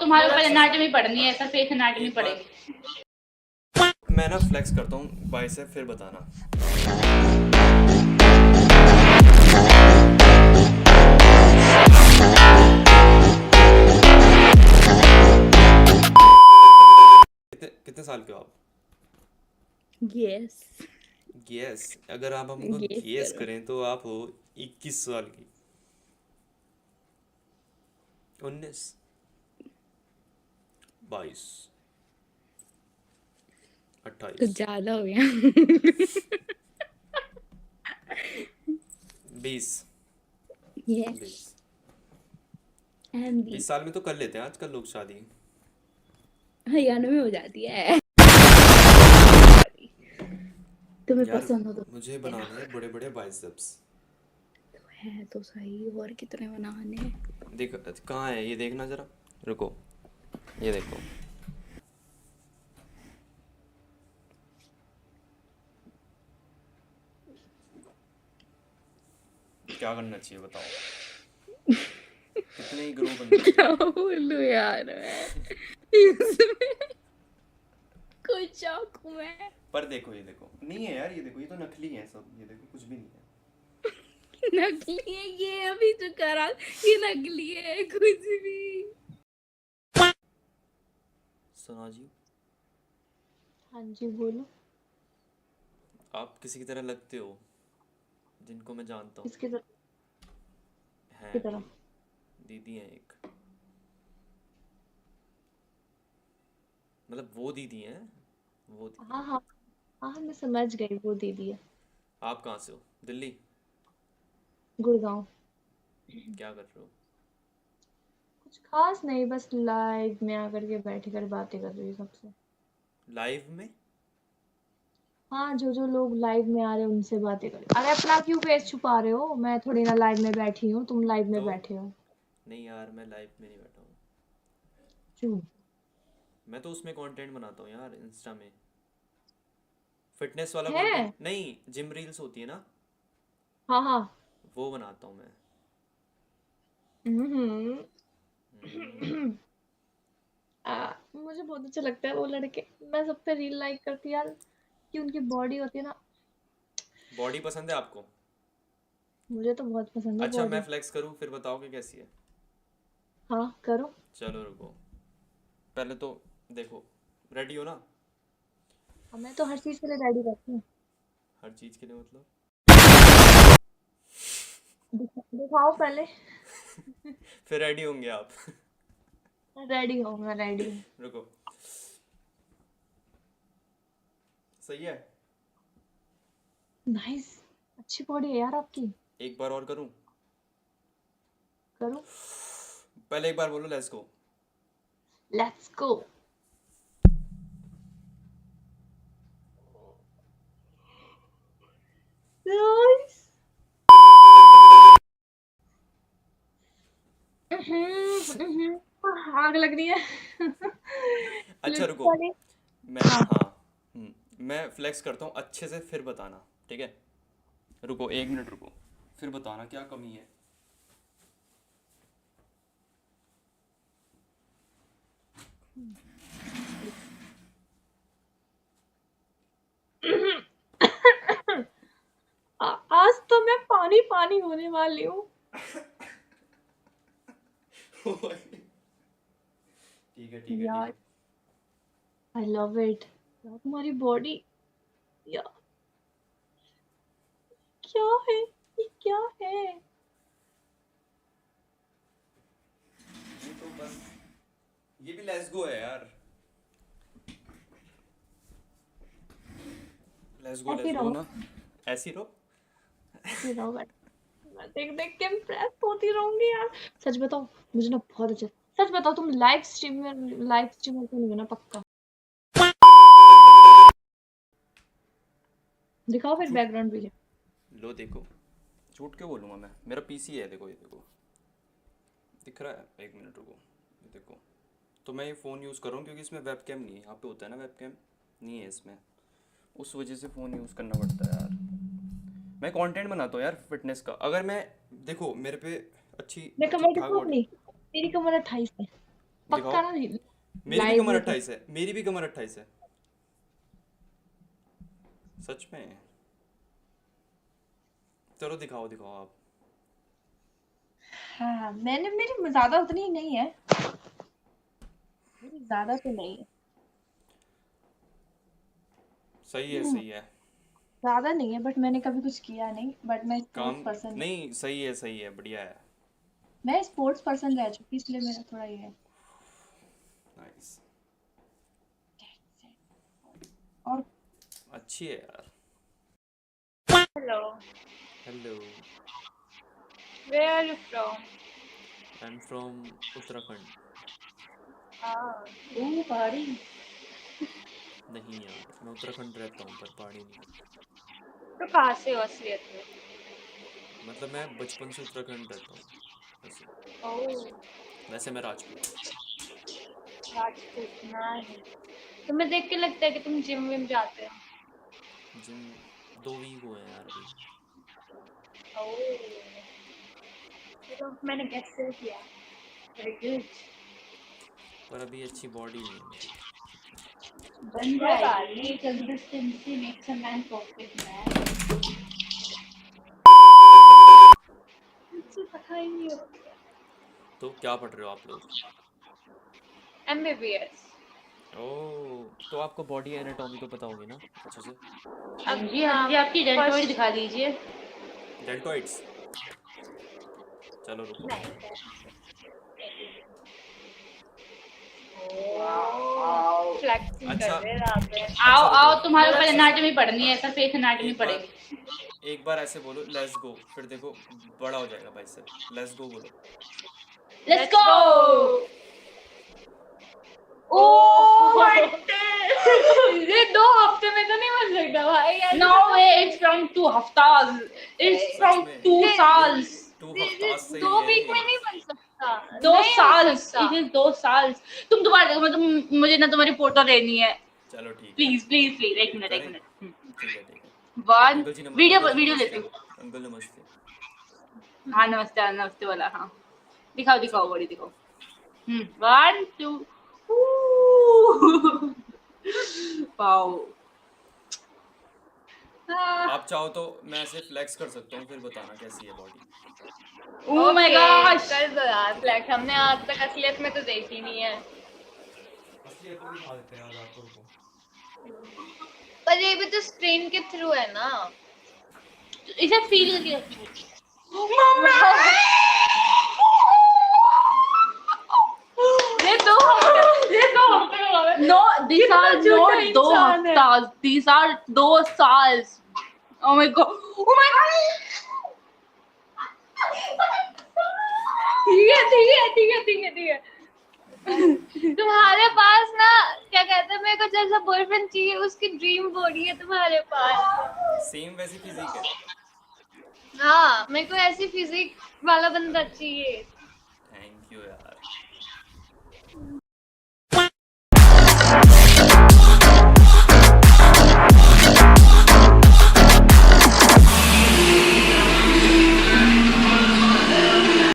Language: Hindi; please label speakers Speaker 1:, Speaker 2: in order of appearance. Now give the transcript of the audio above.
Speaker 1: तुम्हारे ऊपर एनाटॉमी पढ़नी है, ऐसा फेक एनाटॉमी पढ़ेगी।
Speaker 2: मैं ना फ्लेक्स करता हूँ बाइसेप, फिर बताना। कितने साल के हो आप?
Speaker 1: यस।
Speaker 2: गेस, अगर आप हमको
Speaker 1: गेस
Speaker 2: गेस
Speaker 1: करो।
Speaker 2: करें तो आप हो 21 साल की। 19, 22,
Speaker 1: कुछ
Speaker 2: 28,
Speaker 1: ज्यादा हो गया।
Speaker 2: 20,
Speaker 1: यस
Speaker 2: 20।
Speaker 1: एंड
Speaker 2: 20
Speaker 1: 20
Speaker 2: साल में तो कर लेते हैं आजकल लोग शादी।
Speaker 1: हरियाणा में हो जाती है। तुम्हें
Speaker 2: यार
Speaker 1: पसंद हो तो
Speaker 2: मुझे
Speaker 1: देना।
Speaker 2: बनाने हैं बड़े बड़े बाइसेप्स।
Speaker 1: है तो सही, और कितने बनाने हैं?
Speaker 2: देख कहाँ है ये, देखना जरा, रुको, ये देखो। क्या करना चाहिए बताओ, कितने ही ग्रो करना
Speaker 1: क्या
Speaker 2: चाहिए?
Speaker 1: बोलूं यार मैं इसमें, कुछ शौक हूँ मैं।
Speaker 2: पर देखो, ये देखो, नहीं है यार, ये देखो, ये तो नकली है सब, ये देखो कुछ भी नहीं है।
Speaker 1: नकली है ये, अभी जो करा ये नकली है कुछ भी।
Speaker 2: सुना जी,
Speaker 1: हाँ जी बोलो।
Speaker 2: आप किसी की तरह लगते हो जिनको मैं जानता हूँ।
Speaker 1: किसकी तरफ?
Speaker 2: हैं
Speaker 1: की
Speaker 2: अभी,
Speaker 1: तरफ?
Speaker 2: दीदी हैं एक, मतलब वो दीदी हैं, वो दीदी
Speaker 1: हाँ
Speaker 2: हैं।
Speaker 1: हाँ हाँ, मैं समझ गई, वो दीदी है।
Speaker 2: आप कहाँ से हो? दिल्ली?
Speaker 1: गुड़गांव।
Speaker 2: क्या कर रहे हो?
Speaker 1: कुछ खास नहीं, बस लाइव में आकर के बैठ कर बातें कर रही हूँ सबसे।
Speaker 2: लाइव में?
Speaker 1: हाँ, जो जो लोग लाइव में आ रहे हैं उनसे बातें कर। अरे अपना क्यों फेस छुपा रहे हो? मैं थोड़ी ना लाइव में बैठी हूँ, तुम लाइव में
Speaker 2: तो
Speaker 1: बैठे हो।
Speaker 2: नहीं यार, मैं लाइव में नहीं बैठा हूँ।
Speaker 1: क्यों?
Speaker 2: मैं तो उसमें कंटेंट बनाता हूँ यार, इंस्टा में, फिटनेस वाला कंटेंट
Speaker 1: है।
Speaker 2: नहीं, जिम रील्स होती है ना,
Speaker 1: हाँ हाँ।
Speaker 2: वो बनाता हूँ मैं।
Speaker 1: हम्म।
Speaker 2: हम्म।
Speaker 1: मुझे बहुत अच्छा लगता है वो लड़के। मैं सब पे रील लाइक करती यार, कि उनकी बॉडी होती है ना।
Speaker 2: बॉडी पसंद है आपको?
Speaker 1: मुझे तो बहुत पसंद है
Speaker 2: अच्छा, मैं
Speaker 1: बॉडी।
Speaker 2: फ्लेक्स करूँ फिर बताओगे कैसी है?
Speaker 1: हाँ करो।
Speaker 2: चलो रुको, पहले तो देखो, रेडी हो ना?
Speaker 1: अब मैं तो हर चीज के लिए रेडी रहती हूँ।
Speaker 2: हर चीज़ के लिए मतलब?
Speaker 1: दिखाओ पहले।
Speaker 2: फिर रेडी होंगे आप?
Speaker 1: रेडी हूँ, मैं रेडी हूँ।
Speaker 2: रुको, सही है।
Speaker 1: नाइस। अच्छी बॉडी है यार आपकी।
Speaker 2: एक बार और करूँ?
Speaker 1: करो।
Speaker 2: पहले एक बार बोलो let's go.
Speaker 1: Let's go. Nice. आग लग रही है।
Speaker 2: अच्छा रुको,
Speaker 1: लिटरली।
Speaker 2: मैं,
Speaker 1: हाँ।
Speaker 2: हाँ, मैं फ्लेक्स करता हूँ अच्छे से, फिर बताना, ठीक है? रुको 1 मिनट रुको, फिर बताना क्या कमी है।
Speaker 1: आज तो मैं पानी पानी होने वाली हूँ।
Speaker 2: ठीक है ठीक है ठीक
Speaker 1: यार
Speaker 2: है।
Speaker 1: I love it. यार तुम्हारी बॉडी, यार क्या है, ये क्या है?
Speaker 2: ये तो बस, ये भी लेट्स गो है यार।
Speaker 1: ऐसे
Speaker 2: लेट्स गो
Speaker 1: रहो।
Speaker 2: ना, ऐसी रहो।
Speaker 1: ऐसे रहो बट मैं देख देख के इम्प्रेस होती रहूंगी यार। सच बताओ, मुझे ना बहुत अच्छा। सच बताओ, तुम लाइव स्ट्रीमर तो नहीं हो ना? पक्का दिखाओ फिर
Speaker 2: झूठ,
Speaker 1: बैकग्राउंड भी।
Speaker 2: लो देखो, झूठ क्यों बोलूँगा मैं, मेरा पीसी है, देखो ये देखो, दिख रहा है, 1 मिनट रुको, ये देखो। तो मैं ये फ़ोन यूज़ कर रहा हूँ क्योंकि इसमें वेब कैम नहीं है, यहाँ पे होता है ना वेब कैम, नहीं है इसमें, उस वजह से फ़ोन यूज़ करना पड़ता है यार। मैं कंटेंट बनाता हूँ यार फिटनेस का, अगर मैं, देखो मेरे पे अच्छी
Speaker 1: मैं
Speaker 2: ठीक
Speaker 1: कमर
Speaker 2: ठाक
Speaker 1: दिखाऊं
Speaker 2: बॉडी।
Speaker 1: अपनी? मेरी कमर 28 है। पक्का
Speaker 2: दिखाओ।
Speaker 1: ना?
Speaker 2: मेरी भी
Speaker 1: लाइव
Speaker 2: कमर
Speaker 1: में
Speaker 2: 28 है, मेरी भी कमर 28 है, सच में। चलो दिखाओ दिखाओ आप।
Speaker 1: हाँ, मैंने मेरी ज्यादा उतनी नहीं है, मेरी ज्यादा तो नहीं है।
Speaker 2: सही है
Speaker 1: हम्म,
Speaker 2: सही है।
Speaker 1: ज्यादा नहीं है, बट मैंने कभी कुछ किया नहीं, बट मैं स्पोर्ट्स
Speaker 2: काम
Speaker 1: पर्सन,
Speaker 2: नहीं, सही है बढ़िया है।
Speaker 1: मैं स्पोर्ट्स पर्सन रह चुकी, इसलिए मेरा थोड़ा ये है।
Speaker 2: नाइस।
Speaker 1: और
Speaker 2: अच्छी है यार।
Speaker 3: Hello,
Speaker 2: hello.
Speaker 3: where are you from?
Speaker 2: I am from Uttarakhand.
Speaker 3: Ah,
Speaker 1: ओ पहाड़ी।
Speaker 2: नहीं यार, मैं उत्तराखंड रहता हूँ पर पहाड़ी नहीं।
Speaker 3: तो कहाँ से हो असलियत में?
Speaker 2: मतलब मैं बचपन से उत्तराखंड रहता हूँ वैसे।
Speaker 3: ओह,
Speaker 2: वैसे मैं राजपूत हूँ।
Speaker 3: राजपूत नाइस। तुम्हें देख के लगता है कि तुम जिम विम जाते हो।
Speaker 2: जिम 2 वीक हुए हैं यार अभी।
Speaker 3: ओह, चलो मैंने गेस सही किया। Very good.
Speaker 2: पर अभी अच्छी बॉडी नहीं है मेरी।
Speaker 1: बन
Speaker 3: कोई बात
Speaker 1: जाएगी,
Speaker 3: नहीं।
Speaker 1: Consistency makes a man perfect man.
Speaker 3: मुझे पता ही नहीं होता।
Speaker 2: तो क्या पढ़ रहे हो आप लोग?
Speaker 3: MBBS।
Speaker 2: ओह, तो आपको बॉडी एनाटॉमी तो पता होगी ना अच्छे से।
Speaker 1: हाँ
Speaker 3: अब
Speaker 1: जी, हाँ
Speaker 3: हाँ,
Speaker 1: जी, आपकी डेल्टोइड
Speaker 3: फर्स्ट
Speaker 1: दिखा दीजिए।
Speaker 2: डेल्टोइड्स। चलो रुको।
Speaker 3: नहीं।
Speaker 1: आओ
Speaker 3: फ्लैक्सिंग कर
Speaker 2: अच्छा
Speaker 3: रहे हैं रात में।
Speaker 1: आओ
Speaker 2: अच्छा रुको।
Speaker 1: आओ, तुम्हारे ऊपर
Speaker 3: मेरा
Speaker 1: एनाटॉमी पढ़नी है, ऐसा फेस एनाटॉमी
Speaker 2: एक बार
Speaker 1: पड़ेगी।
Speaker 2: एक बार ऐसे बोलो लेट्स गो, फिर देखो बड़ा हो जाएगा भाई से। लेट्स गो बोलो।
Speaker 1: Let's
Speaker 3: let's
Speaker 1: go.
Speaker 3: Go.
Speaker 1: Oh my
Speaker 3: ये 2 हफ्ते में तो नहीं बन सकता भाई ऐसे
Speaker 1: नो
Speaker 3: तो।
Speaker 1: वे, इट्स फ्रॉम 2 हफ्तास, इट्स
Speaker 2: सच
Speaker 1: फ्रॉम
Speaker 2: में?
Speaker 1: टू
Speaker 3: ये
Speaker 2: ये
Speaker 1: साल्स
Speaker 2: 2 हफ्ता से ही
Speaker 3: दो
Speaker 2: है
Speaker 3: वीक
Speaker 2: ये।
Speaker 3: में नहीं बन सकता।
Speaker 1: दो
Speaker 3: नहीं हो
Speaker 1: साल्स
Speaker 3: सकता।
Speaker 1: It is 2 salts. तुम दोबारा मतलब मुझे ना तुम्हारी फोटो लेनी है।
Speaker 2: चलो ठीक है।
Speaker 1: प्लीज प्लीज प्लीज, एक मिनट एक
Speaker 2: करें।
Speaker 1: मिनट।
Speaker 2: ठीक है ठीक है।
Speaker 1: वन, वीडियो
Speaker 2: अंकल जी
Speaker 1: वीडियो
Speaker 2: नमस्ते।
Speaker 1: लेती हूँ।
Speaker 2: अंकल नमस्ते।
Speaker 1: हाँ नमस्ते, हाँ, नमस्ते वाला, हाँ। दिखाओ दिखाओ
Speaker 2: चलो।
Speaker 1: बॉडी दिखाओ। 1 2। वाओ।
Speaker 2: आप चाहो तो मैं ऐसे फ्लेक्स कर सकता हूँ, फिर बताना कैसी है body.
Speaker 1: Oh my
Speaker 3: okay,
Speaker 1: gosh.
Speaker 3: कर दो यार
Speaker 2: ठीक है।
Speaker 3: फ्लैक्स। हमने आज तक असलियत में तो देखी नहीं है।
Speaker 2: असलियत में दिखा देते हैं आज आपको, रुको।
Speaker 3: पर ये भी तो स्क्रीन के थ्रू है ना।
Speaker 1: इसे फील करके।
Speaker 3: ये दो ये 2 हफ्ते में हुआ है।
Speaker 1: No, these
Speaker 3: कितना
Speaker 1: are
Speaker 3: झूठा
Speaker 1: not
Speaker 3: इंसान है।
Speaker 1: 2 हफ्ताs. These are 2 salts. Oh my god. Oh my god.
Speaker 3: ठीक है। तुम्हारे पास ना, क्या कहते हैं, मेरे को जैसा बॉयफ्रेंड चाहिए उसकी ड्रीम बॉडी है तुम्हारे पास।
Speaker 2: सेम वैसी फिजिक है।
Speaker 3: हाँ, मेरे को ऐसी फिजिक वाला बंदा चाहिए।
Speaker 2: थैंक यू यार।